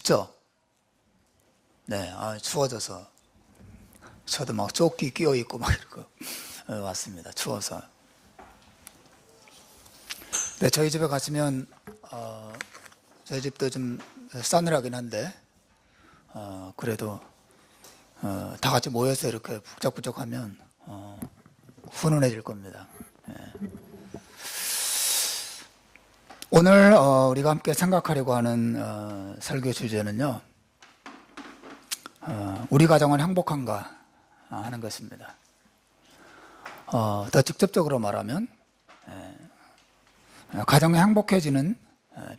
춥죠? 네, 추워져서 저도 막 조끼 끼어 입고 막 이러고 왔습니다. 추워서. 네, 저희 집에 가시면 저희 집도 좀 싸늘하긴 한데 그래도 다 같이 모여서 이렇게 북적북적하면 훈훈해질 겁니다. 네. 오늘 우리가 함께 생각하려고 하는 설교 주제는요, 우리 가정은 행복한가 하는 것입니다. 더 직접적으로 말하면 가정이 행복해지는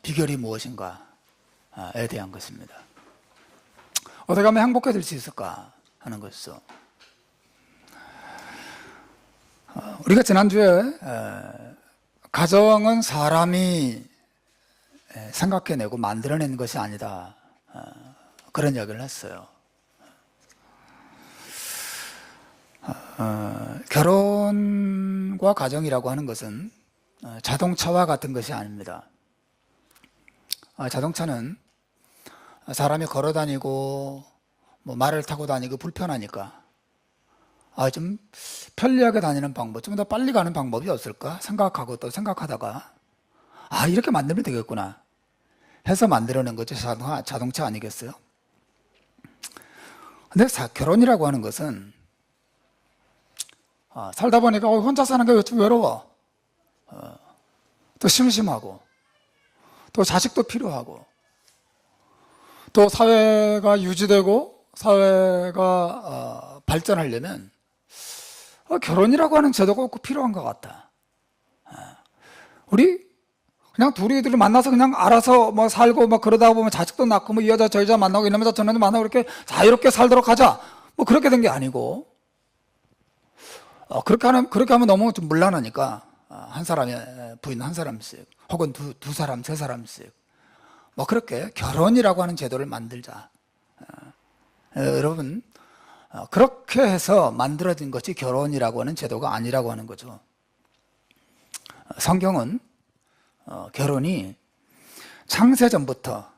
비결이 무엇인가에 대한 것입니다. 어떻게 하면 행복해질 수 있을까 하는 것이죠. 우리가 지난주에 가정은 사람이 생각해내고 만들어낸 것이 아니다, 그런 이야기를 했어요. 결혼과 가정이라고 하는 것은 자동차와 같은 것이 아닙니다. 자동차는 사람이 걸어다니고 말을 타고 다니고 불편하니까 좀 편리하게 다니는 방법, 좀 더 빨리 가는 방법이 없을까 생각하고 또 생각하다가 이렇게 만들면 되겠구나 해서 만들어낸 것이 자동차 아니겠어요? 근데 결혼이라고 하는 것은 살다 보니까 혼자 사는 게 좀 외로워, 또 심심하고, 또 자식도 필요하고, 또 사회가 유지되고 사회가 발전하려면 결혼이라고 하는 제도가 꼭 필요한 것 같다. 우리 그냥 둘이 만나서 그냥 알아서 살고 그러다 보면 자식도 낳고 이 여자 저 여자 만나고 이놈 여자 저 여자 만나고 이렇게 자유롭게 살도록 하자, 그렇게 된 게 아니고, 그렇게 하면 너무 좀 문란하니까 한 사람이 부인 한 사람씩 혹은 두 사람 세 사람씩 그렇게 결혼이라고 하는 제도를 만들자. 여러분, 그렇게 해서 만들어진 것이 결혼이라고 하는 제도가 아니라고 하는 거죠. 성경은 결혼이 창세전부터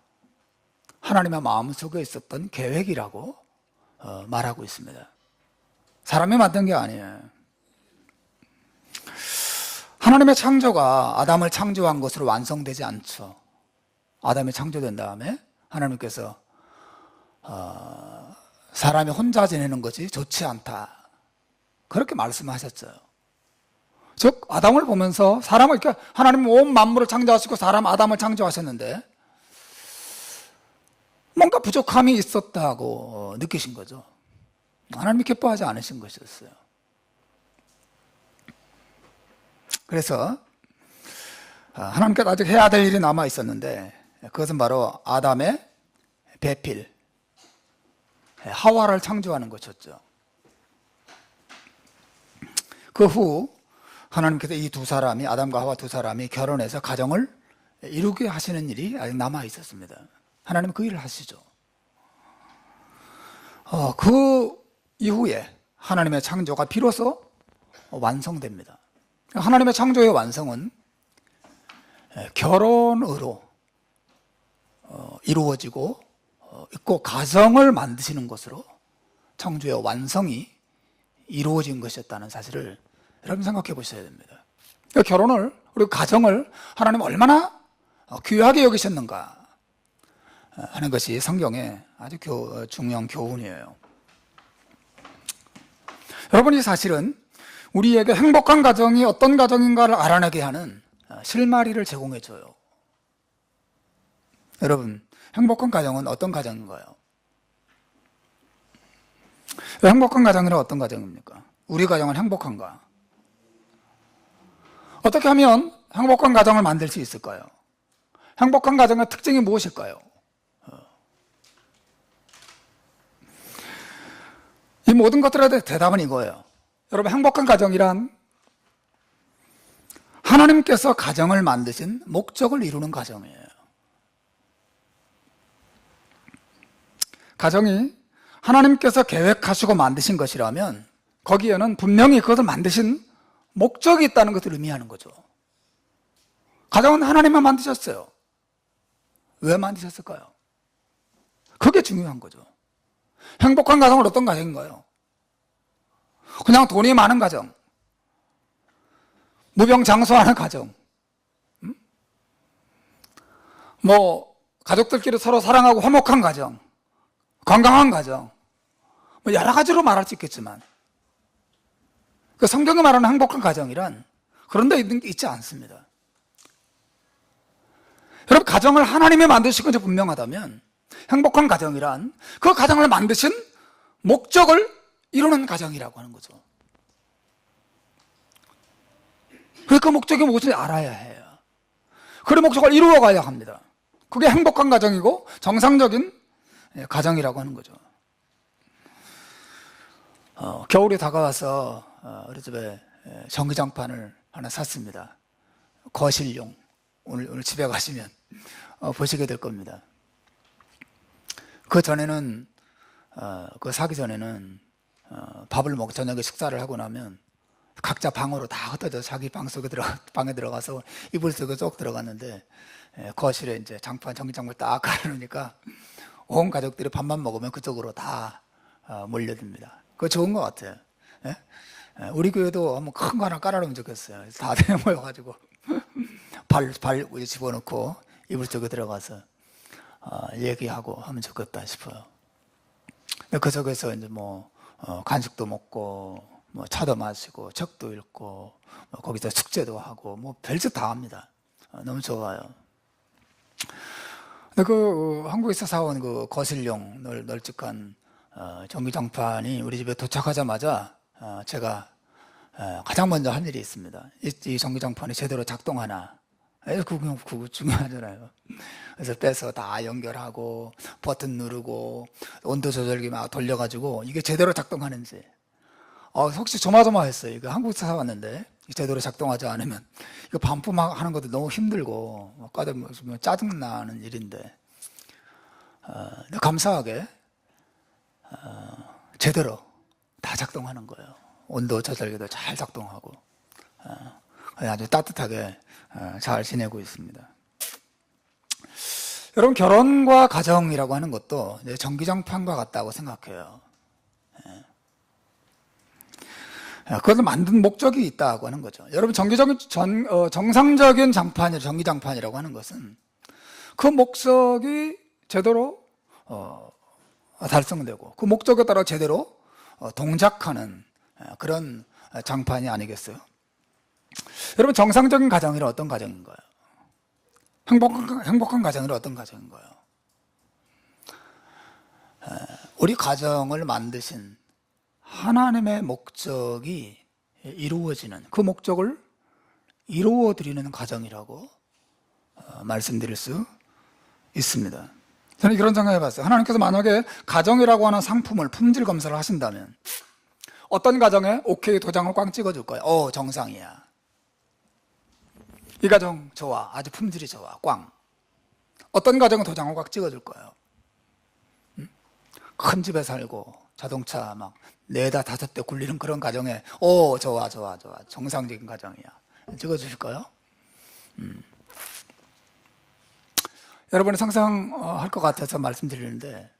하나님의 마음속에 있었던 계획이라고 말하고 있습니다. 사람이 만든 게 아니에요. 하나님의 창조가 아담을 창조한 것으로 완성되지 않죠. 아담이 창조된 다음에 하나님께서 사람이 혼자 지내는 것이 좋지 않다, 그렇게 말씀하셨어요. 즉 아담을 보면서 사람을 이렇게 하나님은 온 만물을 창조하시고 사람 아담을 창조하셨는데 뭔가 부족함이 있었다고 느끼신 거죠. 하나님이 기뻐하지 않으신 것이었어요. 그래서 하나님께서 아직 해야 될 일이 남아 있었는데 그것은 바로 아담의 배필, 하와를 창조하는 것이었죠. 그 후 하나님께서 이 두 사람이, 아담과 하와 두 사람이 결혼해서 가정을 이루게 하시는 일이 아직 남아 있었습니다. 하나님은 그 일을 하시죠. 그 이후에 하나님의 창조가 비로소 완성됩니다. 하나님의 창조의 완성은 결혼으로 이루어지고 있고 가정을 만드시는 것으로 창조의 완성이 이루어진 것이었다는 사실을 여러분 생각해 보셔야 됩니다. 결혼을, 그리고 가정을 하나님 얼마나 귀하게 여기셨는가 하는 것이 성경의 아주 중요한 교훈이에요. 여러분, 이 사실은 우리에게 행복한 가정이 어떤 가정인가를 알아내게 하는 실마리를 제공해 줘요. 여러분, 행복한 가정은 어떤 가정인가요? 행복한 가정이란 어떤 가정입니까? 우리 가정은 행복한가? 어떻게 하면 행복한 가정을 만들 수 있을까요? 행복한 가정의 특징이 무엇일까요? 이 모든 것들에 대해 대답은 이거예요. 여러분, 행복한 가정이란 하나님께서 가정을 만드신 목적을 이루는 가정이에요. 가정이 하나님께서 계획하시고 만드신 것이라면 거기에는 분명히 그것을 만드신 목적이 있다는 것을 의미하는 거죠. 가정은 하나님만 만드셨어요. 왜 만드셨을까요? 그게 중요한 거죠. 행복한 가정은 어떤 가정인가요? 그냥 돈이 많은 가정, 무병장수하는 가정, 뭐 가족들끼리 서로 사랑하고 화목한 가정, 건강한 가정, 뭐 여러 가지로 말할 수 있겠지만 그 성경이 말하는 행복한 가정이란 그런 데 있는 게 있지 않습니다. 여러분, 가정을 하나님이 만드신 것이 분명하다면 행복한 가정이란 그 가정을 만드신 목적을 이루는 가정이라고 하는 거죠. 그 목적이 무엇인지 알아야 해요. 그 목적을 이루어 가야 합니다. 그게 행복한 가정이고 정상적인 가정이라고 하는 거죠. 겨울이 다가와서 우리 집에 전기장판을 하나 샀습니다. 거실용. 오늘 집에 가시면 보시게 될 겁니다. 그 전에는 그거 사기 전에는 밥을 먹고 저녁에 식사를 하고 나면 각자 방으로 다 흩어져 자기 방에 들어가서 이불 속에 쏙 들어갔는데 거실에 이제 전기장판 딱 깔아놓으니까 온 가족들이 밥만 먹으면 그쪽으로 다 몰려듭니다. 그거 좋은 것 같아요. 예? 우리 교회도 한번 큰 거 하나 깔아놓으면 좋겠어요. 다들 모여가지고 발 집어넣고 이불 속에 들어가서 얘기하고 하면 좋겠다 싶어요. 그 속에서 이제 뭐 간식도 먹고 뭐 차도 마시고 책도 읽고 뭐 거기서 숙제도 하고 뭐 별짓 다 합니다. 너무 좋아요. 근데 그 한국에서 사온 그 거실용 널찍한 전기장판이 우리 집에 도착하자마자 제가 가장 먼저 한 일이 있습니다. 이 전기장판이 제대로 작동하나? 그거 중요하잖아요. 그래서 빼서 다 연결하고 버튼 누르고 온도 조절기 막 돌려가지고 이게 제대로 작동하는지 혹시 조마조마했어요. 이거 한국에서 사왔는데 제대로 작동하지 않으면 이거 반품하는 것도 너무 힘들고 짜증나는 일인데 감사하게 제대로 다 작동하는 거예요. 온도 조절기도 잘 작동하고 아주 따뜻하게 잘 지내고 있습니다. 여러분, 결혼과 가정이라고 하는 것도 전기장판과 같다고 생각해요. 그것을 만든 목적이 있다고 하는 거죠. 여러분, 정상적인 전기장판이라고 하는 것은 그 목적이 제대로 달성되고 그 목적에 따라 제대로 동작하는 그런 장판이 아니겠어요? 여러분, 정상적인 가정이란 어떤 가정인가요? 행복한 가정이란 어떤 가정인가요? 우리 가정을 만드신 하나님의 목적이 이루어지는, 그 목적을 이루어드리는 가정이라고 말씀드릴 수 있습니다. 저는 그런 생각을 해봤어요. 하나님께서 만약에 가정이라고 하는 상품을 품질 검사를 하신다면 어떤 가정에 오케이 도장을 꽝 찍어줄 거예요. 정상이야. 이 가정 좋아. 아주 품질이 좋아. 꽝. 어떤 가정은 도장을 꽉 찍어줄 거예요. 큰 집에 살고 자동차 막 4대 5대 굴리는 그런 가정에 좋아. 정상적인 가정이야. 찍어주실까요? 여러분이 상상할 것 같아서 말씀드리는데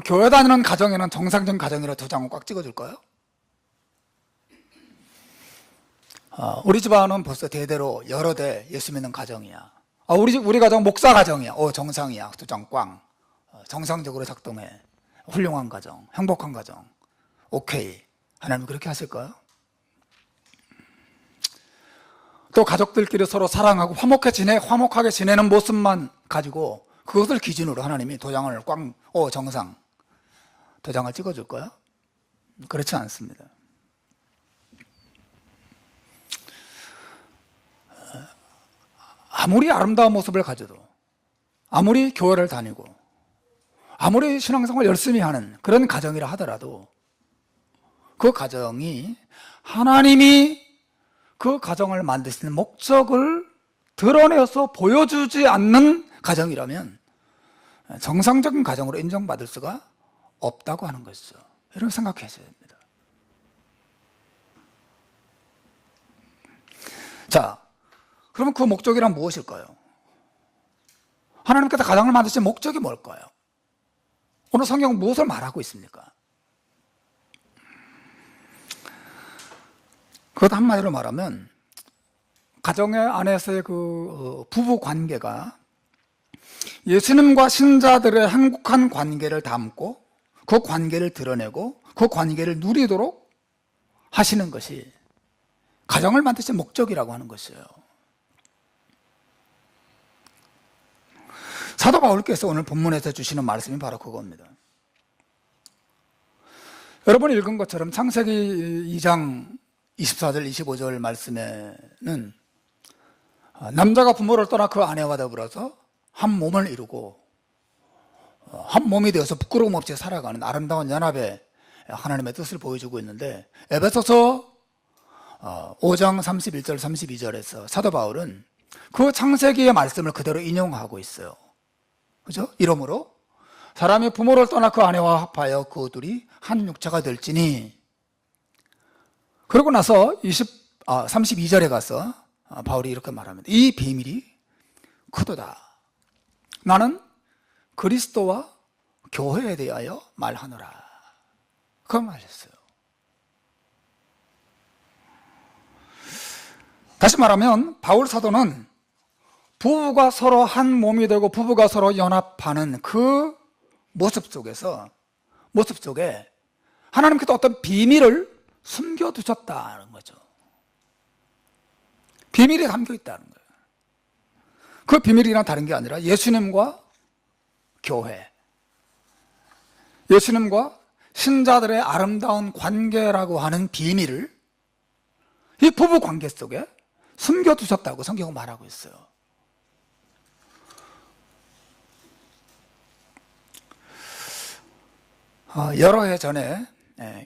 교회 다니는 가정에는 정상적인 가정이라 도장을 꽉 찍어줄까요? 우리 집안은 벌써 대대로 여러 대 예수 믿는 가정이야. 우리 가정 목사 가정이야. 정상이야. 도장 꽝. 정상적으로 작동해. 훌륭한 가정, 행복한 가정. 오케이. 하나님 그렇게 하실까요? 또 가족들끼리 서로 사랑하고 화목하게 지내는 모습만 가지고 그것을 기준으로 하나님이 도장을 꽝, 정상. 도장을 찍어줄까요? 그렇지 않습니다. 아무리 아름다운 모습을 가져도, 아무리 교회를 다니고, 아무리 신앙생활 열심히 하는 그런 가정이라 하더라도 그 가정이 하나님이 그 가정을 만드시는 목적을 드러내서 보여주지 않는 가정이라면 정상적인 가정으로 인정받을 수가 없다고 하는 것이죠. 여러분 생각하셔야 됩니다. 자, 그러면 그 목적이란 무엇일까요? 하나님께서 가정을 만드신 목적이 뭘까요? 오늘 성경은 무엇을 말하고 있습니까? 그것 한마디로 말하면 가정의 안에서의 그 부부 관계가 예수님과 신자들의 행복한 관계를 담고 그 관계를 드러내고 그 관계를 누리도록 하시는 것이 가정을 만드신 목적이라고 하는 것이에요. 사도 바울께서 오늘 본문에서 주시는 말씀이 바로 그겁니다. 여러분이 읽은 것처럼 창세기 2장 24절 25절 말씀에는 남자가 부모를 떠나 그 아내와 더불어서 한 몸을 이루고 한 몸이 되어서 부끄러움 없이 살아가는 아름다운 연합의 하나님의 뜻을 보여주고 있는데, 에베소서 5장 31절 32절에서 사도 바울은 그 창세기의 말씀을 그대로 인용하고 있어요. 그죠? 이러므로 사람이 부모를 떠나 그 아내와 합하여 그 둘이 한 육체가 될지니. 그러고 나서 32절에 가서 바울이 이렇게 말합니다. 이 비밀이 크도다. 나는 그리스도와 교회에 대하여 말하노라. 그걸 말했어요. 다시 말하면 바울 사도는 부부가 서로 한 몸이 되고 부부가 서로 연합하는 그 모습 속에 하나님께서 어떤 비밀을 숨겨두셨다는 거죠. 비밀이 담겨 있다는 거예요. 그 비밀이란 다른 게 아니라 예수님과 교회, 예수님과 신자들의 아름다운 관계라고 하는 비밀을 이 부부 관계 속에 숨겨두셨다고 성경은 말하고 있어요. 여러 해 전에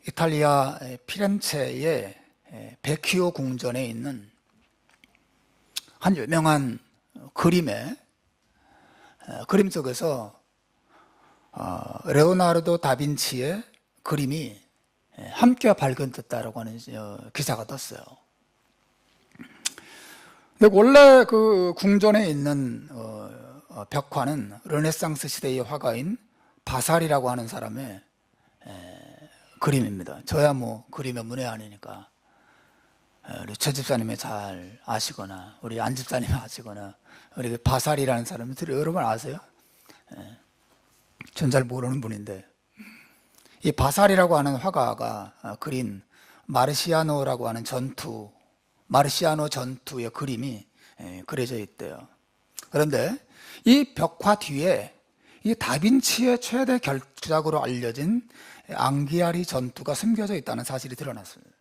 이탈리아 피렌체의 베키오 궁전에 있는 한 유명한 그림 속에서 레오나르도 다빈치의 그림이 함께 발견됐다라고 하는 기사가 떴어요. 근데 원래 그 궁전에 있는 벽화는 르네상스 시대의 화가인 바살이라고 하는 사람의 그림입니다. 저야 뭐 그림의 문외한이니까 우리 최 집사님이 잘 아시거나 우리 안 집사님이 아시거나 우리 바살이라는 사람을 여러분 아세요? 전 잘 모르는 분인데, 이 바살이라고 하는 화가가 그린 마르시아노라고 하는 마르시아노 전투의 그림이 그려져 있대요. 그런데 이 벽화 뒤에 이 다빈치의 최대 결작으로 알려진 앙기아리 전투가 숨겨져 있다는 사실이 드러났습니다.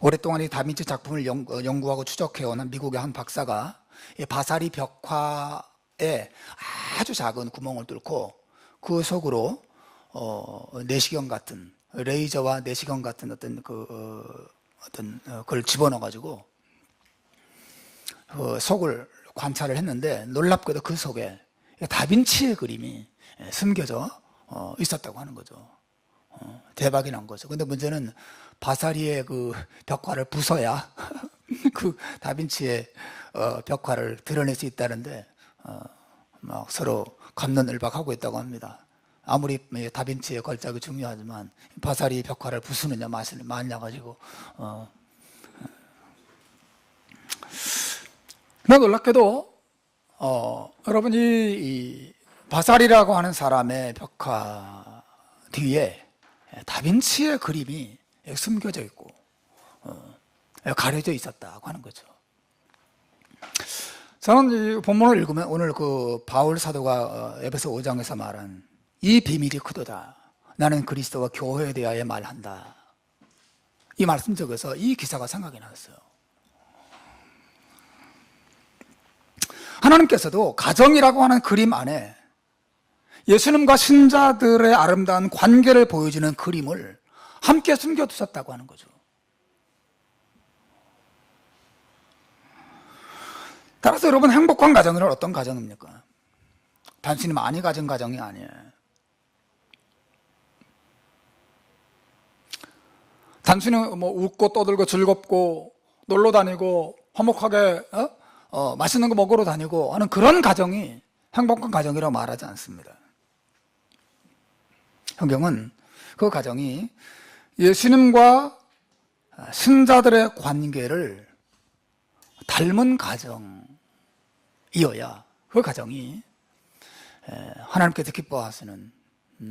오랫동안 이 다빈치 작품을 연구하고 추적해오는 미국의 한 박사가 이 바사리 벽화에 아주 작은 구멍을 뚫고 그 속으로 내시경 같은, 레이저와 내시경 같은 어떤 그걸 집어넣어가지고 그 속을 관찰을 했는데, 놀랍게도 그 속에 다빈치의 그림이 숨겨져 있었다고 하는 거죠. 대박이 난 거죠. 근데 문제는 바사리의 그 벽화를 부숴야 그 다빈치의 벽화를 드러낼 수 있다는데 막 서로 갑론을박하고 있다고 합니다. 아무리 다빈치의 걸작이 중요하지만 바사리 벽화를 부수느냐 마냐 가지고 근데 놀랍게도 여러분 이 바사리라고 하는 사람의 벽화 뒤에 다빈치의 그림이 숨겨져 있고 가려져 있었다고 하는 거죠. 저는 이 본문을 읽으면 오늘 그 바울 사도가 에베소 5장에서 말한 이 비밀이 크도다. 나는 그리스도와 교회에 대하여 말한다. 이 말씀 속에서 이 기사가 생각이 났어요. 하나님께서도 가정이라고 하는 그림 안에 예수님과 신자들의 아름다운 관계를 보여주는 그림을 함께 숨겨두셨다고 하는 거죠. 따라서 여러분, 행복한 가정이란 어떤 가정입니까? 단순히 많이 가진 가정이 아니에요. 단순히 뭐 웃고 떠들고 즐겁고 놀러 다니고 화목하게 맛있는 거 먹으러 다니고 하는 그런 가정이 행복한 가정이라고 말하지 않습니다. 성경은 그 가정이 예수님과 신자들의 관계를 닮은 가정이어야 그 가정이 하나님께서 기뻐하시는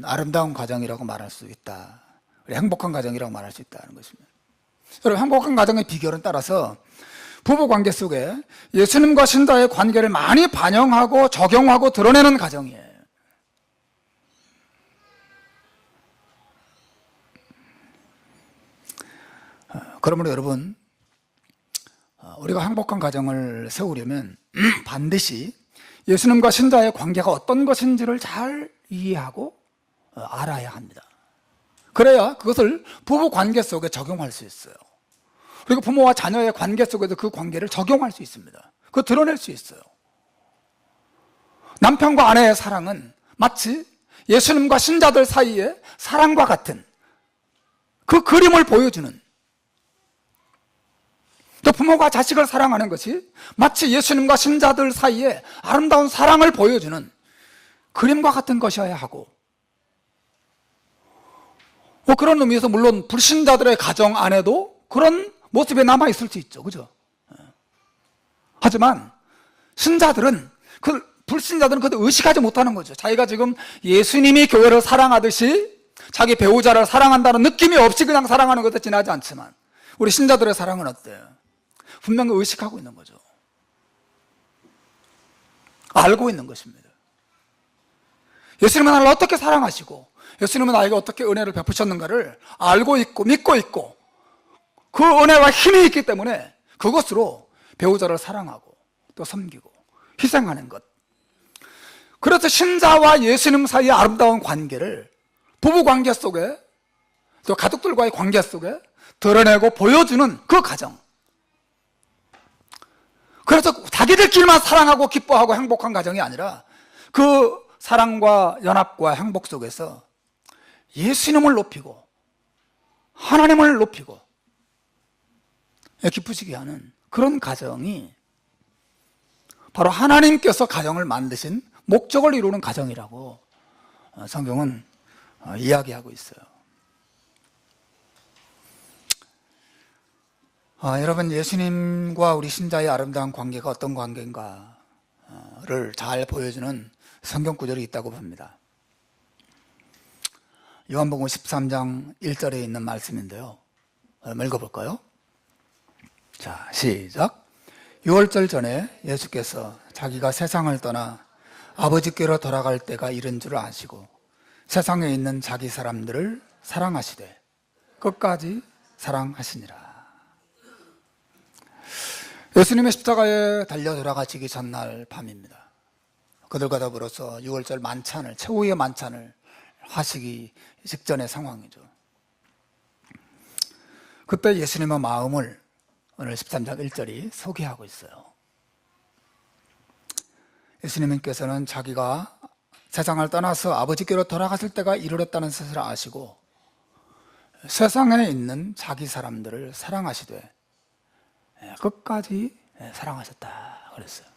아름다운 가정이라고 말할 수 있다. 행복한 가정이라고 말할 수 있다는 것입니다. 여러분, 행복한 가정의 비결은 따라서 부부관계 속에 예수님과 신자의 관계를 많이 반영하고 적용하고 드러내는 가정이에요. 그러므로 여러분, 우리가 행복한 가정을 세우려면 반드시 예수님과 신자의 관계가 어떤 것인지를 잘 이해하고 알아야 합니다. 그래야 그것을 부부 관계 속에 적용할 수 있어요. 그리고 부모와 자녀의 관계 속에도 그 관계를 적용할 수 있습니다. 그거 드러낼 수 있어요. 남편과 아내의 사랑은 마치 예수님과 신자들 사이의 사랑과 같은 그 그림을 보여주는, 또 부모가 자식을 사랑하는 것이 마치 예수님과 신자들 사이에 아름다운 사랑을 보여주는 그림과 같은 것이어야 하고, 그런 의미에서 물론 불신자들의 가정 안에도 그런 모습이 남아있을 수 있죠. 그죠? 하지만 신자들은, 불신자들은 그것을 의식하지 못하는 거죠. 자기가 지금 예수님이 교회를 사랑하듯이 자기 배우자를 사랑한다는 느낌이 없이 그냥 사랑하는 것에 지나지 않지만, 우리 신자들의 사랑은 어때요? 분명히 의식하고 있는 거죠. 알고 있는 것입니다. 예수님은 나를 어떻게 사랑하시고 예수님은 나에게 어떻게 은혜를 베푸셨는가를 알고 있고 믿고 있고, 그 은혜와 힘이 있기 때문에 그것으로 배우자를 사랑하고 또 섬기고 희생하는 것. 그래서 신자와 예수님 사이의 아름다운 관계를 부부관계 속에 또 가족들과의 관계 속에 드러내고 보여주는 그 가정. 그래서 자기들끼리만 사랑하고 기뻐하고 행복한 가정이 아니라 그 사랑과 연합과 행복 속에서 예수님을 높이고 하나님을 높이고 기쁘시게 하는 그런 가정이 바로 하나님께서 가정을 만드신 목적을 이루는 가정이라고 성경은 이야기하고 있어요. 여러분, 예수님과 우리 신자의 아름다운 관계가 어떤 관계인가를 잘 보여주는 성경 구절이 있다고 봅니다. 요한복음 13장 1절에 있는 말씀인데요. 한번 읽어볼까요? 자, 시작. 6월절 전에 예수께서 자기가 세상을 떠나 아버지께로 돌아갈 때가 이른 줄 아시고 세상에 있는 자기 사람들을 사랑하시되 끝까지 사랑하시니라. 예수님의 십자가에 달려 돌아가시기 전날 밤입니다. 그들과 더불어서 6월절 만찬을, 최후의 만찬을 하시기 직전의 상황이죠. 그때 예수님의 마음을 오늘 13장 1절이 소개하고 있어요. 예수님께서는 자기가 세상을 떠나서 아버지께로 돌아갔을 때가 이르렀다는 사실을 아시고 세상에 있는 자기 사람들을 사랑하시되 끝까지 사랑하셨다 그랬어요.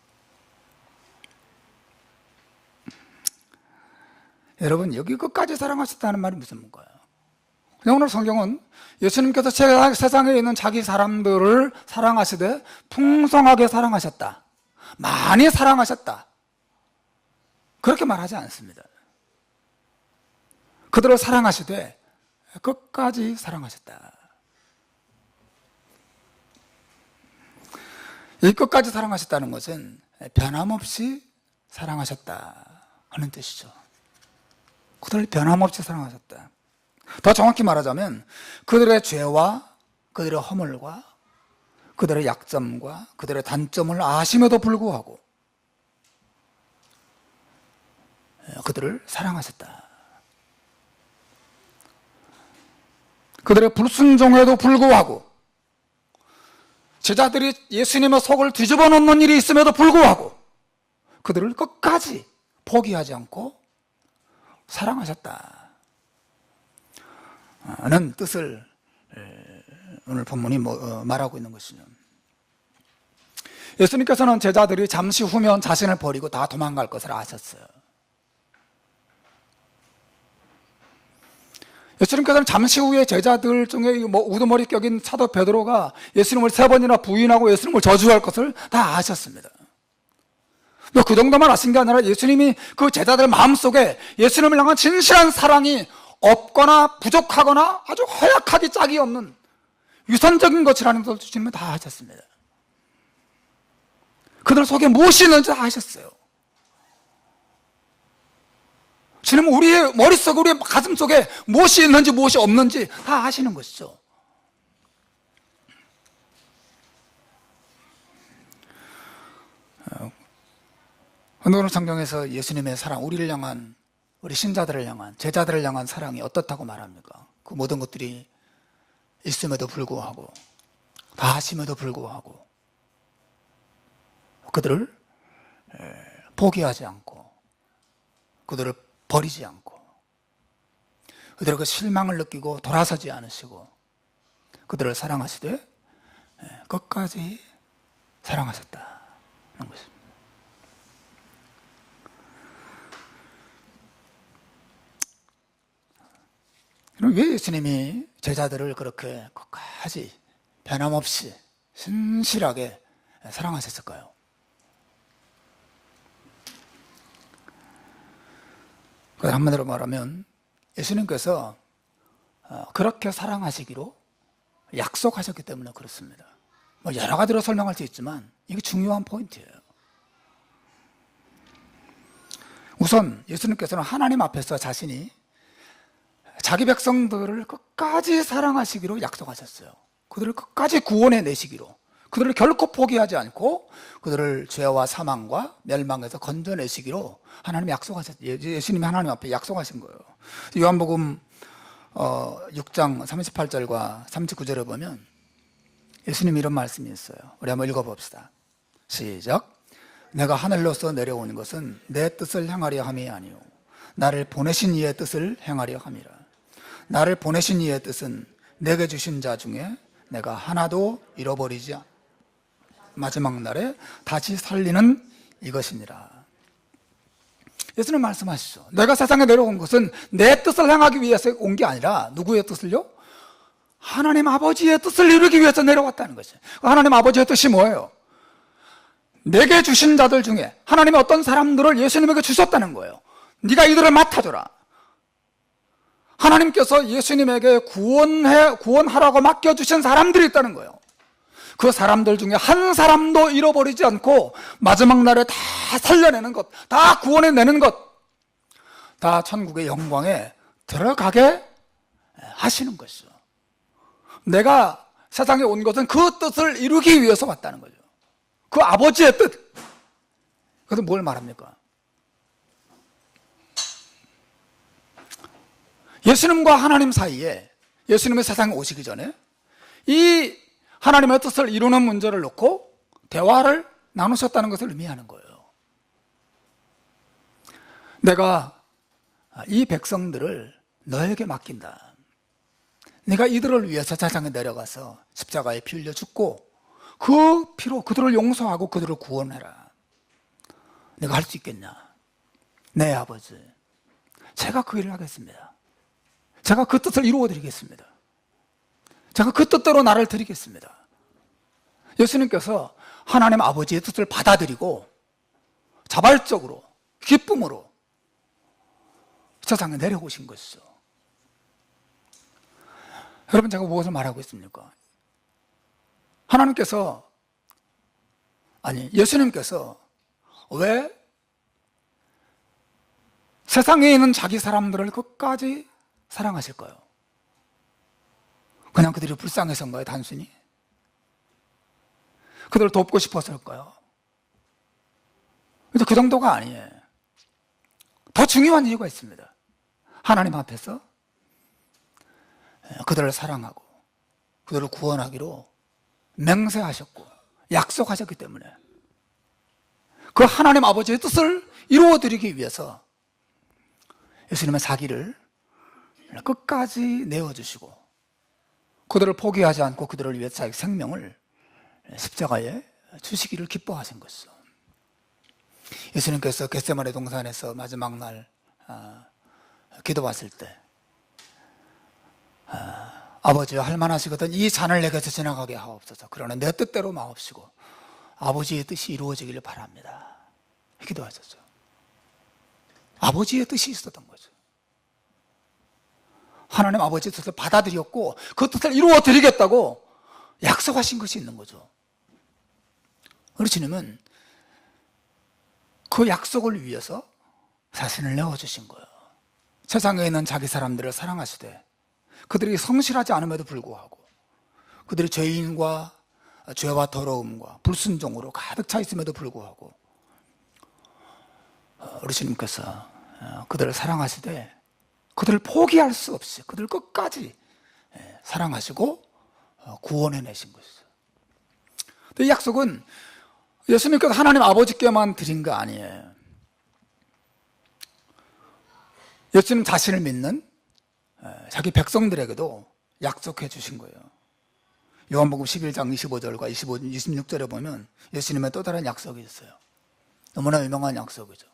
여러분, 여기 끝까지 사랑하셨다는 말이 무슨 뭔가요? 오늘 성경은 예수님께서 세상에 있는 자기 사람들을 사랑하시되 풍성하게 사랑하셨다, 많이 사랑하셨다, 그렇게 말하지 않습니다. 그들을 사랑하시되 끝까지 사랑하셨다. 이 끝까지 사랑하셨다는 것은 변함없이 사랑하셨다 하는 뜻이죠. 그들을 변함없이 사랑하셨다. 더 정확히 말하자면 그들의 죄와 그들의 허물과 그들의 약점과 그들의 단점을 아심에도 불구하고 그들을 사랑하셨다. 그들의 불순종에도 불구하고, 제자들이 예수님의 속을 뒤집어 놓는 일이 있음에도 불구하고 그들을 끝까지 포기하지 않고 사랑하셨다 는 뜻을 오늘 본문이 말하고 있는 것이죠. 예수님께서는 제자들이 잠시 후면 자신을 버리고 다 도망갈 것을 아셨어요. 예수님께서는 잠시 후에 제자들 중에 우두머리 격인 사도 베드로가 예수님을 3번이나 부인하고 예수님을 저주할 것을 다 아셨습니다. 그 정도만 아신 게 아니라 예수님이 그 제자들 마음속에 예수님을 향한 진실한 사랑이 없거나 부족하거나 아주 허약하기 짝이 없는 유선적인 것이라는 것을 주님은 다 아셨습니다. 그들 속에 무엇이 있는지 다 아셨어요. 주님은 우리의 머릿속에, 우리의 가슴속에 무엇이 있는지 무엇이 없는지 다 아시는 것이죠. 오늘 성경에서 예수님의 사랑, 우리를 향한, 우리 신자들을 향한, 제자들을 향한 사랑이 어떻다고 말합니까? 그 모든 것들이 있음에도 불구하고, 다 하심에도 불구하고 그들을 포기하지 않고 그들을 버리지 않고 그들의 그 실망을 느끼고 돌아서지 않으시고 그들을 사랑하시되 끝까지 사랑하셨다는 것입니다. 왜 예수님이 제자들을 그렇게 끝까지 변함없이 신실하게 사랑하셨을까요? 한마디로 말하면 예수님께서 그렇게 사랑하시기로 약속하셨기 때문에 그렇습니다. 여러 가지로 설명할 수 있지만 이게 중요한 포인트예요. 우선 예수님께서는 하나님 앞에서 자신이 자기 백성들을 끝까지 사랑하시기로 약속하셨어요. 그들을 끝까지 구원해 내시기로, 그들을 결코 포기하지 않고 그들을 죄와 사망과 멸망에서 건져내시기로 하나님이 약속하셨어요. 예수님이 하나님 앞에 약속하신 거예요. 요한복음 6장 38절과 39절에 보면 예수님이 이런 말씀이 있어요. 우리 한번 읽어봅시다. 시작. 내가 하늘로서 내려오는 것은 내 뜻을 행하려 함이 아니요 나를 보내신 이의 뜻을 행하려 함이라. 나를 보내신 이의 뜻은 내게 주신 자 중에 내가 하나도 잃어버리지 않 마지막 날에 다시 살리는 이것이니라. 예수님 말씀하시죠. 내가 세상에 내려온 것은 내 뜻을 행하기 위해서 온 게 아니라 누구의 뜻을요? 하나님 아버지의 뜻을 이루기 위해서 내려왔다는 것이에요. 하나님 아버지의 뜻이 뭐예요? 내게 주신 자들 중에 하나님이 어떤 사람들을 예수님에게 주셨다는 거예요. 네가 이들을 맡아줘라. 하나님께서 예수님에게 구원하라고 맡겨주신 사람들이 있다는 거예요. 그 사람들 중에 한 사람도 잃어버리지 않고 마지막 날에 다 살려내는 것, 다 구원해내는 것, 다 천국의 영광에 들어가게 하시는 것이죠. 내가 세상에 온 것은 그 뜻을 이루기 위해서 왔다는 거죠. 그 아버지의 뜻. 그래서 뭘 말합니까? 예수님과 하나님 사이에, 예수님의 세상에 오시기 전에 이 하나님의 뜻을 이루는 문제를 놓고 대화를 나누셨다는 것을 의미하는 거예요. 내가 이 백성들을 너에게 맡긴다. 네가 이들을 위해서 세상에 내려가서 십자가에 피 흘려 죽고 그 피로 그들을 용서하고 그들을 구원해라. 내가 할 수 있겠냐? 네, 아버지. 제가 그 일을 하겠습니다. 제가 그 뜻을 이루어 드리겠습니다. 제가 그 뜻대로 나를 드리겠습니다. 예수님께서 하나님 아버지의 뜻을 받아들이고 자발적으로 기쁨으로 세상에 내려오신 것이죠. 여러분, 제가 무엇을 말하고 있습니까? 예수님께서 왜 세상에 있는 자기 사람들을 끝까지 사랑하실까요? 그냥 그들이 불쌍해서인가요, 단순히? 그들을 돕고 싶어서일까요? 근데 그 정도가 아니에요. 더 중요한 이유가 있습니다. 하나님 앞에서 그들을 사랑하고 그들을 구원하기로 맹세하셨고 약속하셨기 때문에 그 하나님 아버지의 뜻을 이루어드리기 위해서 예수님의 자기를 끝까지 내어주시고 그들을 포기하지 않고 그들을 위해 자기 생명을 십자가에 주시기를 기뻐하신 것이죠. 예수님께서 겟세마네 동산에서 마지막 날 기도하실 때 아버지여 할만하시거든 이 잔을 내게서 지나가게 하옵소서. 그러나 내 뜻대로 마옵시고 아버지의 뜻이 이루어지기를 바랍니다. 기도하셨죠. 아버지의 뜻이 있었던 거죠. 하나님 아버지의 뜻을 받아들였고 그 뜻을 이루어 드리겠다고 약속하신 것이 있는 거죠. 우리 주님은 그 약속을 위해서 자신을 내어주신 거예요. 세상에 있는 자기 사람들을 사랑하시되 그들이 성실하지 않음에도 불구하고 그들이 죄인과 죄와 더러움과 불순종으로 가득 차 있음에도 불구하고 우리 주님께서 그들을 사랑하시되 그들을 포기할 수 없이 그들을 끝까지 사랑하시고 구원해내신 것이죠. 이 약속은 예수님께서 하나님 아버지께만 드린 거 아니에요. 예수님 자신을 믿는 자기 백성들에게도 약속해 주신 거예요. 요한복음 11장 25절과 26절에 보면 예수님의 또 다른 약속이 있어요. 너무나 유명한 약속이죠.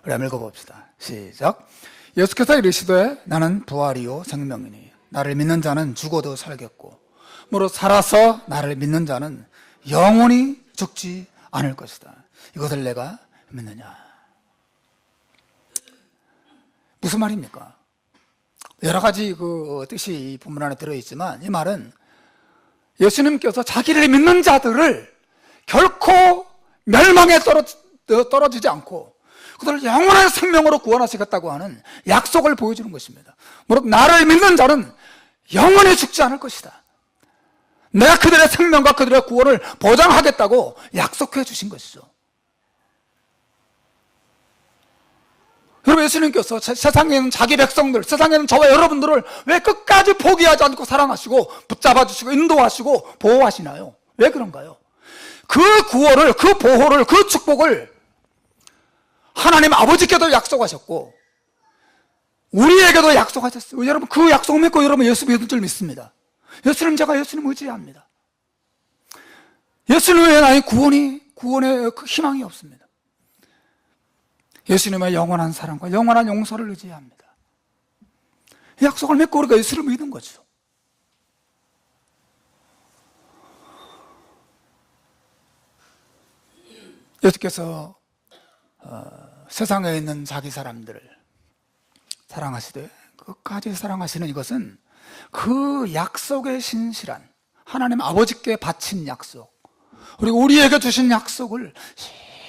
우리 한번 읽어봅시다. 시작. 예수께서 이르시되 나는 부활이요 생명이니 나를 믿는 자는 죽어도 살겠고 무릇 살아서 나를 믿는 자는 영원히 죽지 않을 것이다. 이것을 내가 믿느냐. 무슨 말입니까? 여러 가지 그 뜻이 이 본문 안에 들어있지만 이 말은 예수님께서 자기를 믿는 자들을 결코 멸망에 떨어지지 않고 그들을 영원한 생명으로 구원하시겠다고 하는 약속을 보여주는 것입니다. 무릇 나를 믿는 자는 영원히 죽지 않을 것이다. 내가 그들의 생명과 그들의 구원을 보장하겠다고 약속해 주신 것이죠. 여러분, 예수님께서 세상에 있는 자기 백성들, 세상에 있는 저와 여러분들을 왜 끝까지 포기하지 않고 사랑하시고 붙잡아 주시고 인도하시고 보호하시나요? 왜 그런가요? 그 구원을, 그 보호를, 그 축복을 하나님 아버지께도 약속하셨고 우리에게도 약속하셨어요. 여러분, 그 약속 믿고 여러분 예수 믿을 줄 믿습니다. 예수님, 제가 예수님 의지합니다. 예수님 외에는 아니 구원의 그 희망이 없습니다. 예수님의 영원한 사랑과 영원한 용서를 의지합니다. 이 약속을 믿고 우리가 예수를 믿는 거죠. 예수께서 세상에 있는 자기 사람들을 사랑하시되 끝까지 사랑하시는 이것은 그 약속의 신실한 하나님 아버지께 바친 약속, 그리고 우리에게 주신 약속을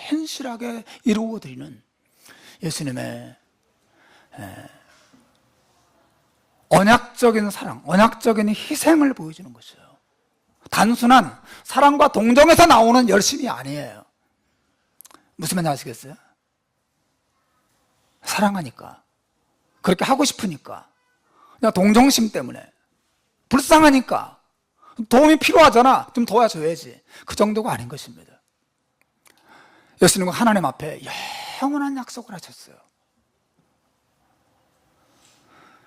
신실하게 이루어드리는 예수님의 언약적인 사랑, 언약적인 희생을 보여주는 것이에요. 단순한 사랑과 동정에서 나오는 열심이 아니에요. 무슨 말인지 아시겠어요? 사랑하니까, 그렇게 하고 싶으니까, 그냥 동정심 때문에, 불쌍하니까, 도움이 필요하잖아, 좀 도와줘야지, 그 정도가 아닌 것입니다. 예수님은 하나님 앞에 영원한 약속을 하셨어요.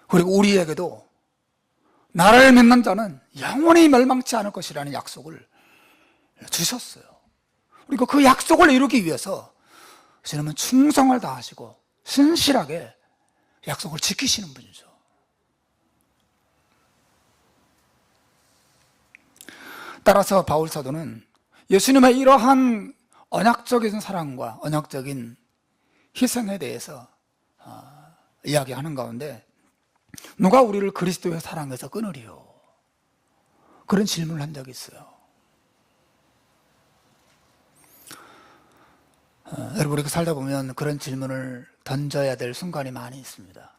그리고 우리에게도 나를 믿는 자는 영원히 멸망치 않을 것이라는 약속을 주셨어요. 그리고 그 약속을 이루기 위해서 예수님은 충성을 다하시고 신실하게 약속을 지키시는 분이죠. 따라서 바울 사도는 예수님의 이러한 언약적인 사랑과 언약적인 희생에 대해서 이야기하는 가운데 누가 우리를 그리스도의 사랑에서 끊으리요? 그런 질문을 한 적이 있어요. 여러분, 우리가 살다 보면 그런 질문을 던져야 될 순간이 많이 있습니다.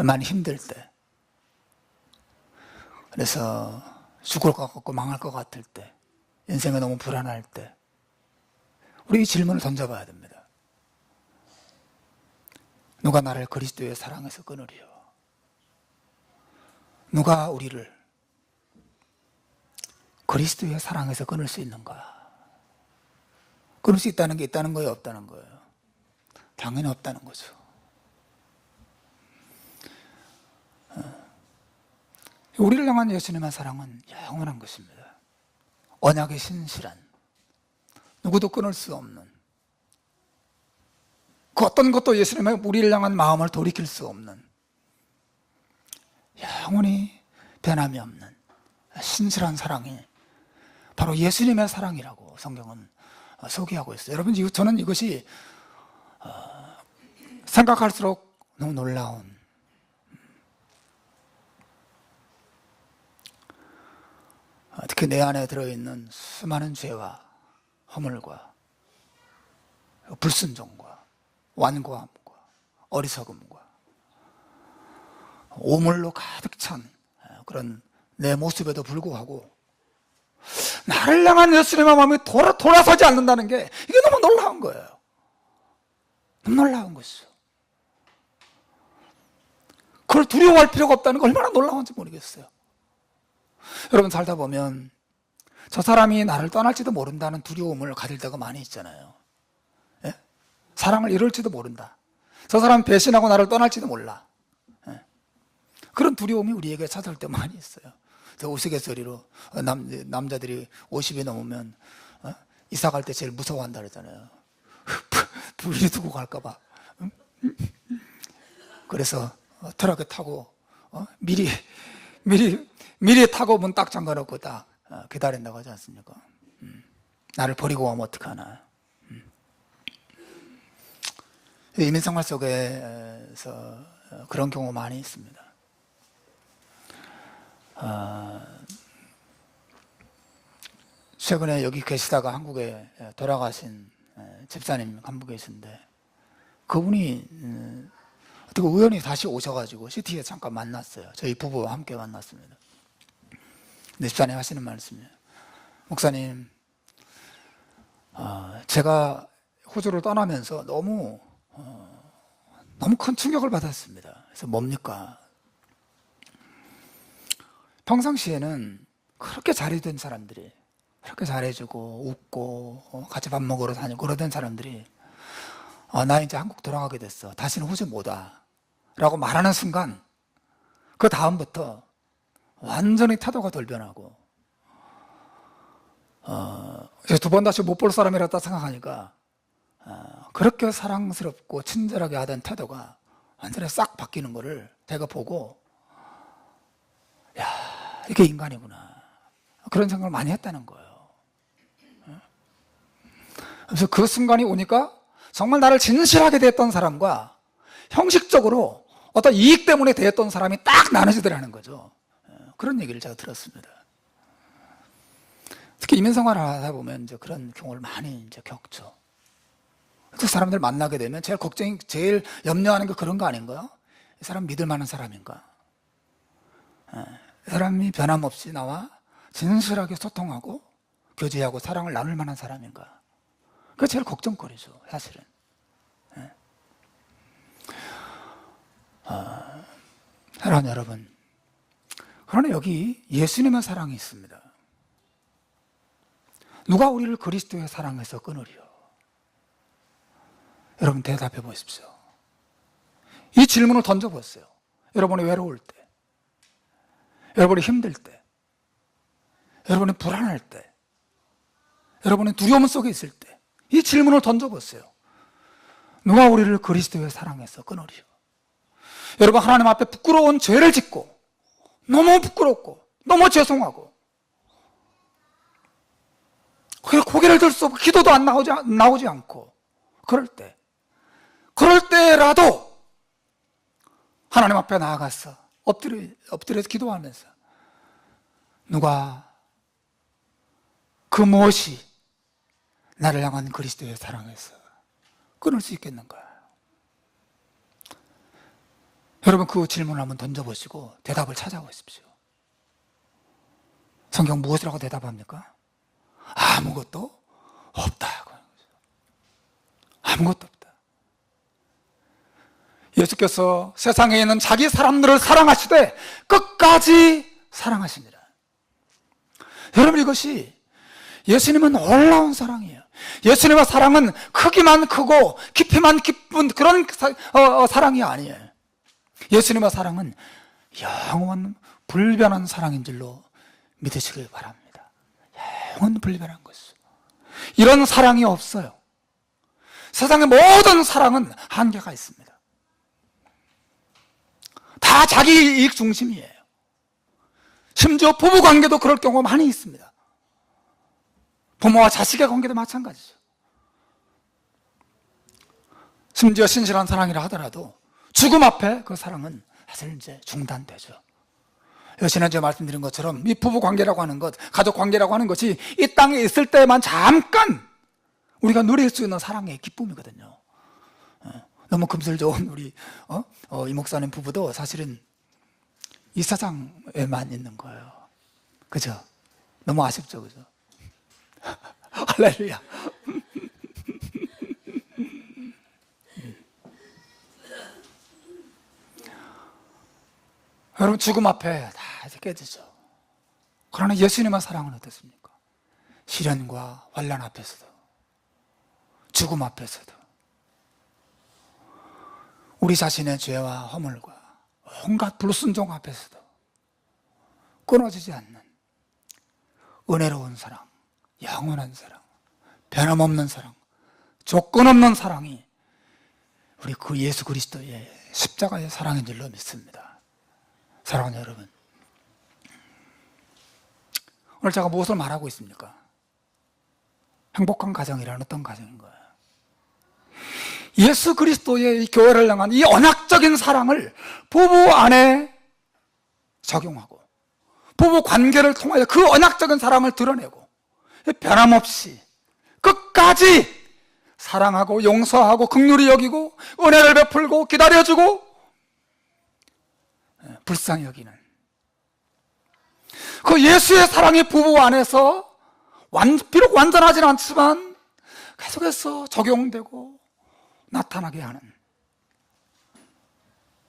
많이 힘들 때, 그래서 죽을 것 같고 망할 것 같을 때, 인생이 너무 불안할 때 우리 이 질문을 던져봐야 됩니다. 누가 나를 그리스도의 사랑에서 끊으리요? 누가 우리를 그리스도의 사랑에서 끊을 수 있는가? 끊을 수 있다는 게 있다는 거예요, 없다는 거예요? 당연히 없다는 거죠. 우리를 향한 예수님의 사랑은 영원한 것입니다. 언약의 신실한, 누구도 끊을 수 없는, 그 어떤 것도 예수님의 우리를 향한 마음을 돌이킬 수 없는, 영원히 변함이 없는 신실한 사랑이 바로 예수님의 사랑이라고 성경은 소개하고 있어요. 여러분, 저는 이것이 생각할수록 너무 놀라운, 특히 내 안에 들어있는 수많은 죄와 허물과 불순종과 완고함과 어리석음과 오물로 가득 찬 그런 내 모습에도 불구하고 나를 향한 예수님의 마음이 돌아서지 않는다는 게, 이게 너무 놀라운 거예요. 너무 놀라운 것이죠. 그걸 두려워할 필요가 없다는 게 얼마나 놀라운지 모르겠어요. 여러분, 살다 보면 저 사람이 나를 떠날지도 모른다는 두려움을 가질 때가 많이 있잖아요. 예? 사랑을 잃을지도 모른다. 저 사람 배신하고 나를 떠날지도 몰라. 예? 그런 두려움이 우리에게 찾아올 때 많이 있어요. 저 우스갯소리로 남자들이 50이 넘으면 이사 갈 때 제일 무서워한다 그러잖아요. 불이 두고 갈까 봐. 그래서 트럭에 타고 미리 타고 문 딱 잠가놓고 딱 기다린다고 하지 않습니까? 나를 버리고 오면 어떡하나. 이민생활 속에서 그런 경우 많이 있습니다. 최근에 여기 계시다가 한국에 돌아가신 집사님 한 분 계신데, 그분이 어떻게 우연히 다시 오셔가지고 시티에 잠깐 만났어요. 저희 부부와 함께 만났습니다. 근데 집사님 하시는 말씀이에요. 목사님, 제가 호주를 떠나면서 너무 큰 충격을 받았습니다. 그래서 뭡니까? 평상시에는 그렇게 잘해준 사람들이, 그렇게 잘해주고 웃고 같이 밥 먹으러 다니고 그러던 사람들이 나 이제 한국 돌아가게 됐어, 다시는 호주 못 와 라고 말하는 순간, 그 다음부터 완전히 태도가 돌변하고, 이제 두 번 다시 못 볼 사람이라고 생각하니까 그렇게 사랑스럽고 친절하게 하던 태도가 완전히 싹 바뀌는 거를 제가 보고, 야, 이게 인간이구나, 그런 생각을 많이 했다는 거예요. 그래서 그 순간이 오니까 정말 나를 진실하게 대했던 사람과 형식적으로 어떤 이익 때문에 대했던 사람이 딱 나눠지더라는 거죠. 그런 얘기를 제가 들었습니다. 특히 이민생활을 하다 보면 이제 그런 경우를 많이 이제 겪죠. 그 사람들 만나게 되면 제일 염려하는 게 그런 거 아닌가요? 이 사람 믿을 만한 사람인가? 이 사람이 변함없이 나와 진실하게 소통하고 교제하고 사랑을 나눌 만한 사람인가? 그게 제일 걱정거리죠, 사실은. 사랑하는 여러분, 그러나 여기 예수님의 사랑이 있습니다. 누가 우리를 그리스도의 사랑에서 끊으리요? 여러분, 대답해 보십시오. 이 질문을 던져보세요. 여러분이 외로울 때, 여러분이 힘들 때, 여러분이 불안할 때, 여러분이 두려움 속에 있을 때, 이 질문을 던져보세요. 누가 우리를 그리스도의 사랑에서 끊으리요? 여러분, 하나님 앞에 부끄러운 죄를 짓고 너무 부끄럽고 너무 죄송하고 고개를 들 수 없고 기도도 안 나오지 않고 그럴 때라도 하나님 앞에 나아가서 엎드려서 기도하면서, 누가 그 무엇이 나를 향한 그리스도의 사랑에서 끊을 수 있겠는가? 여러분, 그 질문을 한번 던져보시고 대답을 찾아보십시오. 성경 무엇이라고 대답합니까? 아무것도 없다. 아무것도 없다. 예수께서 세상에 있는 자기 사람들을 사랑하시되 끝까지 사랑하십니다. 여러분, 이것이 예수님은 놀라운 사랑이에요. 예수님의 사랑은 크기만 크고 깊이만 깊은 그런 사랑이 아니에요. 예수님의 사랑은 영원 불변한 사랑인 줄로 믿으시길 바랍니다. 영원 분리되는 것이죠. 이런 사랑이 없어요. 세상의 모든 사랑은 한계가 있습니다. 다 자기 이익 중심이에요. 심지어 부부 관계도 그럴 경우가 많이 있습니다. 부모와 자식의 관계도 마찬가지죠. 심지어 신실한 사랑이라 하더라도 죽음 앞에 그 사랑은 사실 이제 중단되죠. 지난주에 말씀드린 것처럼 이 부부 관계라고 하는 것, 가족 관계라고 하는 것이 이 땅에 있을 때만 잠깐 우리가 누릴 수 있는 사랑의 기쁨이거든요. 너무 금슬 좋은 우리 이 목사님 부부도 사실은 이사장에만 있는 거예요. 그죠? 너무 아쉽죠, 그죠? 할렐루야. 여러분, 죽음 앞에 다 이제 깨지죠. 그러나 예수님의 사랑은 어떻습니까? 시련과 환난 앞에서도, 죽음 앞에서도, 우리 자신의 죄와 허물과 온갖 불순종 앞에서도 끊어지지 않는 은혜로운 사랑, 영원한 사랑, 변함없는 사랑, 조건 없는 사랑이 우리 그 예수 그리스도의 십자가의 사랑인 줄로 믿습니다. 사랑하는 여러분, 오늘 제가 무엇을 말하고 있습니까? 행복한 가정이란 어떤 가정인 거예요? 예수 그리스도의 이 교회를 향한 이 언약적인 사랑을 부부 안에 적용하고 부부 관계를 통하여 그 언약적인 사랑을 드러내고 변함없이 끝까지 사랑하고 용서하고 긍휼히 여기고 은혜를 베풀고 기다려주고 불쌍히 여기는 그 예수의 사랑이 부부 안에서 비록 완전하지는 않지만 계속해서 적용되고 나타나게 하는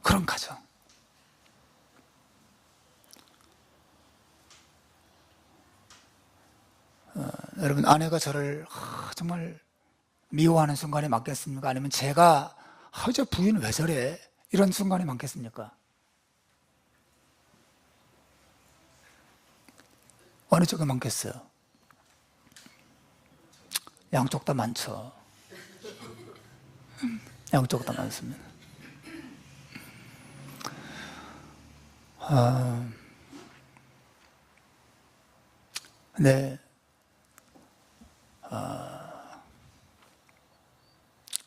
그런 가정. 여러분, 아내가 저를 정말 미워하는 순간이 많겠습니까? 아니면 제가 저 부인 왜 저래? 이런 순간이 많겠습니까? 어느 쪽에 많겠어요? 양쪽 다 많죠. 양쪽 다 많습니다. 네.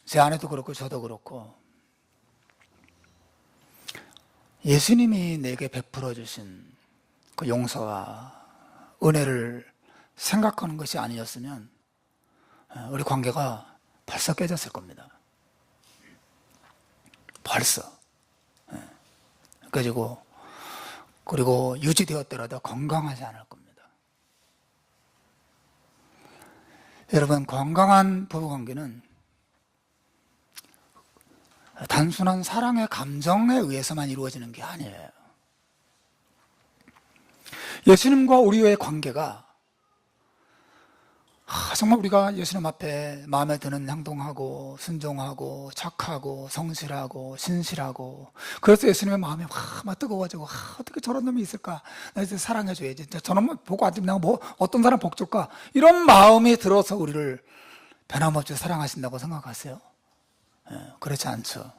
제 아내도 그렇고 저도 그렇고 예수님이 내게 베풀어 주신 그 용서와 은혜를 생각하는 것이 아니었으면 우리 관계가 벌써 깨졌을 겁니다. 벌써. 그리고 유지되었더라도 건강하지 않을 겁니다. 여러분, 건강한 부부관계는 단순한 사랑의 감정에 의해서만 이루어지는 게 아니에요. 예수님과 우리의 관계가 정말 우리가 예수님 앞에 마음에 드는 행동하고 순종하고 착하고 성실하고 신실하고 그래서 예수님의 마음이 막 뜨거워지고 어떻게 저런 놈이 있을까? 나 이제 사랑해줘야지. 저놈 보고 아직 내가 어떤 사람 복 줄까? 이런 마음이 들어서 우리를 변함없이 사랑하신다고 생각하세요? 그렇지 않죠.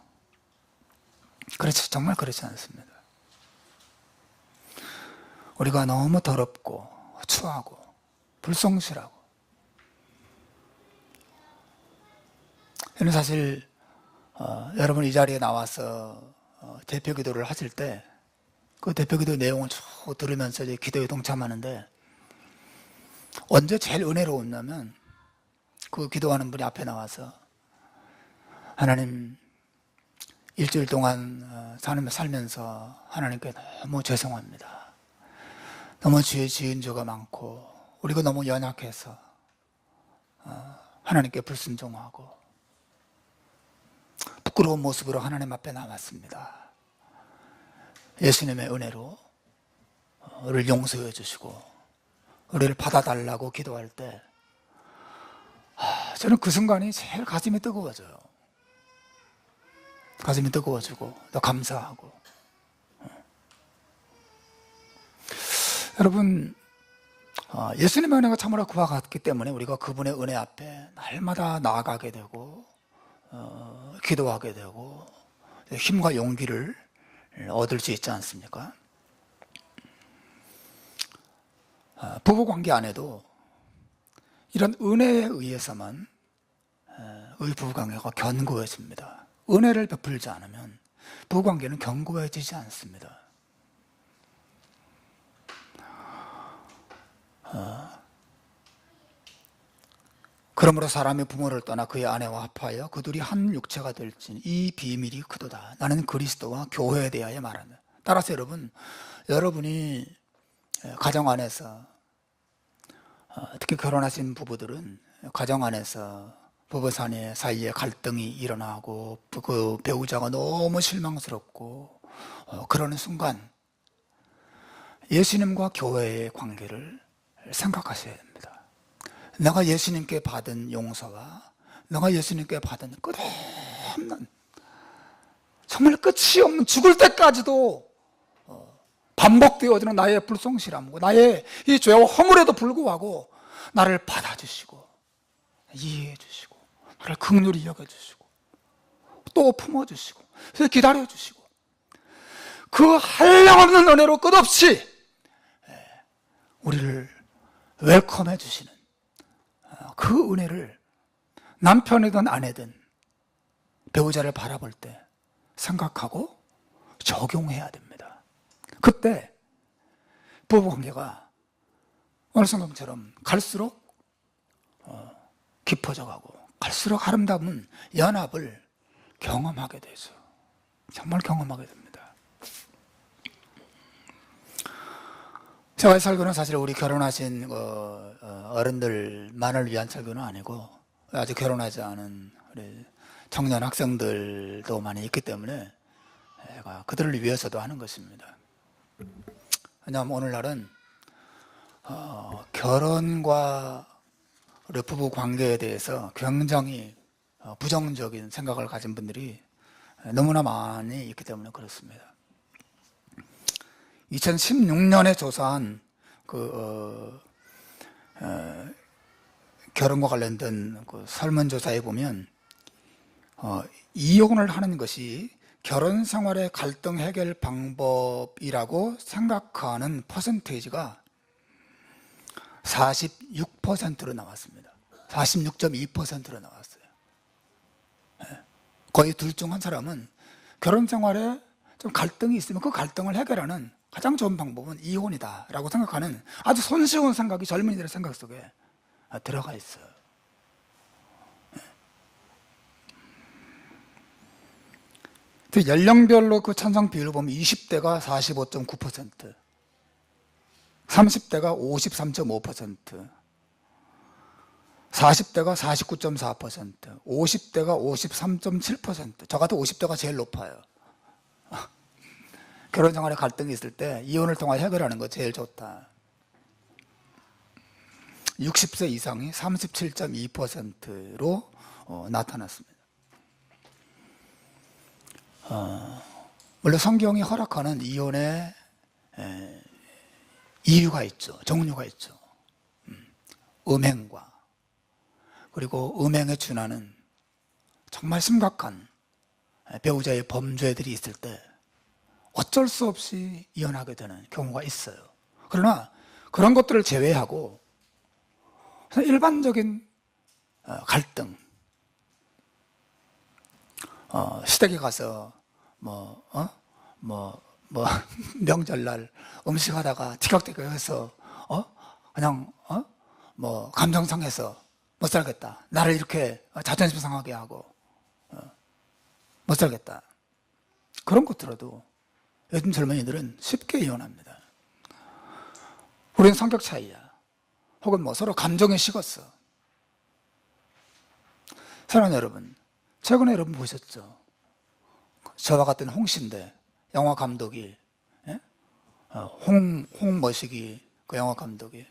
정말 그렇지 않습니다. 우리가 너무 더럽고 추하고 불성실하고 저는 사실 여러분 이 자리에 나와서 대표 기도를 하실 때 그 대표 기도 내용을 쭉 들으면서 이제 기도에 동참하는데 언제 제일 은혜로웠냐면 그 기도하는 분이 앞에 나와서 하나님 일주일 동안 살면서 하나님께 너무 죄송합니다. 너무 죄 지은 죄가 많고 우리가 너무 연약해서 하나님께 불순종하고 부끄러운 모습으로 하나님 앞에 나왔습니다. 예수님의 은혜로 우리를 용서해 주시고 우리를 받아달라고 기도할 때 저는 그 순간이 제일 가슴이 뜨거워져요. 가슴이 뜨거워지고 또 감사하고. 여러분, 예수님의 은혜가 참으로 그와 같기 때문에 우리가 그분의 은혜 앞에 날마다 나아가게 되고 기도하게 되고 힘과 용기를 얻을 수 있지 않습니까? 부부관계 안에도 이런 은혜에 의해서만 우리 부부관계가 견고해집니다. 은혜를 베풀지 않으면 부부관계는 견고해지지 않습니다. 그러므로 사람이 부모를 떠나 그의 아내와 합하여 그 둘이 한 육체가 될지니 이 비밀이 크도다. 나는 그리스도와 교회에 대하여 말한다. 따라서 여러분이 가정 안에서 특히 결혼하신 부부들은 가정 안에서 부부 사이에 갈등이 일어나고 그 배우자가 너무 실망스럽고 그러는 순간 예수님과 교회의 관계를 생각하셔야 됩니다. 내가 예수님께 받은 용서와 내가 예수님께 받은 끝없는 정말 끝이 없는 죽을 때까지도 반복되어지는 나의 불성실함과 나의 이 죄와 허물에도 불구하고 나를 받아주시고 이해해 주시고 나를 긍휼히 여겨주시고 또 품어주시고 기다려주시고 그 한량없는 은혜로 끝없이 우리를 웰컴해 주시는 그 은혜를 남편이든 아내든 배우자를 바라볼 때 생각하고 적용해야 됩니다. 그때 부부관계가 오늘 성경처럼 갈수록 깊어져 가고 갈수록 아름다운 연합을 경험하게 되죠. 정말 경험하게 됩니다. 제가 설교는 사실 우리 결혼하신 어른들만을 위한 설교는 아니고 아직 결혼하지 않은 우리 청년 학생들도 많이 있기 때문에 제가 그들을 위해서도 하는 것입니다. 왜냐하면 오늘날은 결혼과 우리 부부 관계에 대해서 굉장히 부정적인 생각을 가진 분들이 너무나 많이 있기 때문에 그렇습니다. 2016년에 조사한 결혼과 관련된 설문조사에 보면 이혼을 하는 것이 결혼 생활의 갈등 해결 방법이라고 생각하는 퍼센테이지가 46%로 나왔습니다. 46.2%로 나왔어요. 거의 둘 중 한 사람은 결혼 생활에 좀 갈등이 있으면 그 갈등을 해결하는 가장 좋은 방법은 이혼이다라고 생각하는 아주 손쉬운 생각이 젊은이들의 생각 속에 들어가 있어요. 연령별로 그 찬성 비율을 보면 20대가 45.9%, 30대가 53.5%, 40대가 49.4%, 50대가 53.7%. 저 같은 50대가 제일 높아요. 결혼 생활에 갈등이 있을 때 이혼을 통해 해결하는 거 제일 좋다. 60세 이상이 37.2%로 나타났습니다. 물론 성경이 허락하는 이혼의 이유가 있죠. 종류가 있죠. 음행과 그리고 음행에 준하는 정말 심각한 배우자의 범죄들이 있을 때 어쩔 수 없이 이혼하게 되는 경우가 있어요. 그러나 그런 것들을 제외하고 일반적인 갈등, 시댁에 가서 명절날 음식하다가 티격태격 해서 그냥 감정 상해서 못 살겠다. 나를 이렇게 자존심 상하게 하고 못 살겠다. 그런 것들어도 요즘 젊은이들은 쉽게 이혼합니다. 우리는 성격 차이야. 혹은 서로 감정이 식었어. 사랑하는 여러분, 최근에 여러분 보셨죠? 저와 같은 홍신대 영화 감독이 홍머식이 그 영화 감독이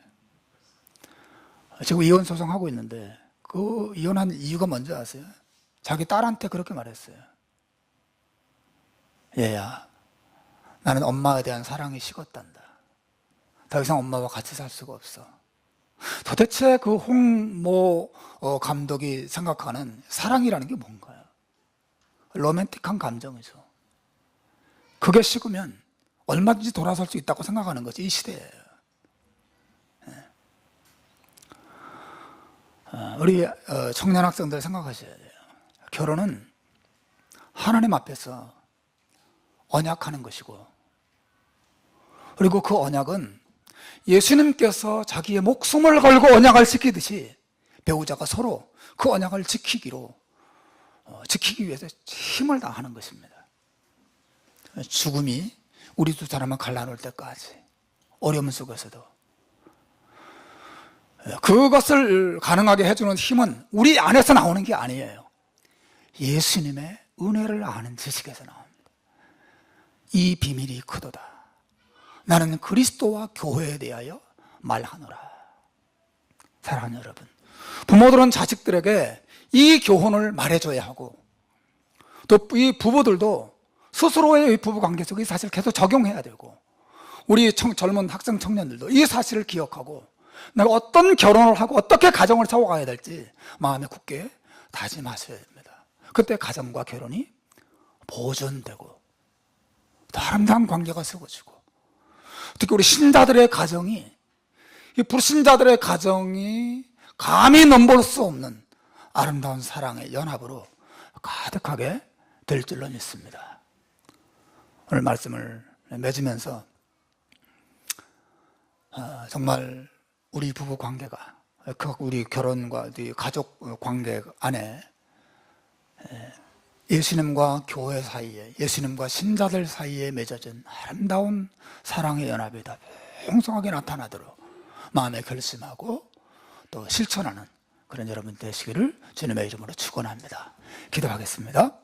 지금 이혼 소송하고 있는데 그 이혼한 이유가 뭔지 아세요? 자기 딸한테 그렇게 말했어요. 얘야, 나는 엄마에 대한 사랑이 식었단다. 더 이상 엄마와 같이 살 수가 없어. 도대체 그 홍모 감독이 생각하는 사랑이라는 게 뭔가요? 로맨틱한 감정이죠. 그게 식으면 얼마든지 돌아설 수 있다고 생각하는 거지, 이 시대에. 우리 청년 학생들 생각하셔야 돼요. 결혼은 하나님 앞에서 언약하는 것이고, 그리고 그 언약은 예수님께서 자기의 목숨을 걸고 언약을 지키듯이 배우자가 서로 그 언약을 지키기 위해서 힘을 다하는 것입니다. 죽음이 우리 두 사람을 갈라놓을 때까지, 어려움 속에서도. 그것을 가능하게 해주는 힘은 우리 안에서 나오는 게 아니에요. 예수님의 은혜를 아는 지식에서 나옵니다. 이 비밀이 크도다. 나는 그리스도와 교회에 대하여 말하노라. 사랑하는 여러분, 부모들은 자식들에게 이 교훈을 말해줘야 하고, 또 이 부부들도 스스로의 부부관계 속에 사실 계속 적용해야 되고, 우리 젊은 학생 청년들도 이 사실을 기억하고 내가 어떤 결혼을 하고 어떻게 가정을 세워가야 될지 마음에 굳게 다짐하셔야 됩니다. 그때 가정과 결혼이 보존되고 또 아름다운 관계가 세워지고, 특히 우리 신자들의 가정이, 이 불신자들의 가정이 감히 넘볼 수 없는 아름다운 사랑의 연합으로 가득하게 될 줄로 믿습니다. 오늘 말씀을 맺으면서 정말 우리 부부 관계가, 우리 결혼과 가족 관계 안에 예수님과 교회 사이에, 예수님과 신자들 사이에 맺어진 아름다운 사랑의 연합이 다 풍성하게 나타나도록 마음에 결심하고 또 실천하는 그런 여러분 되시기를 주님의 이름으로 축원합니다. 기도하겠습니다.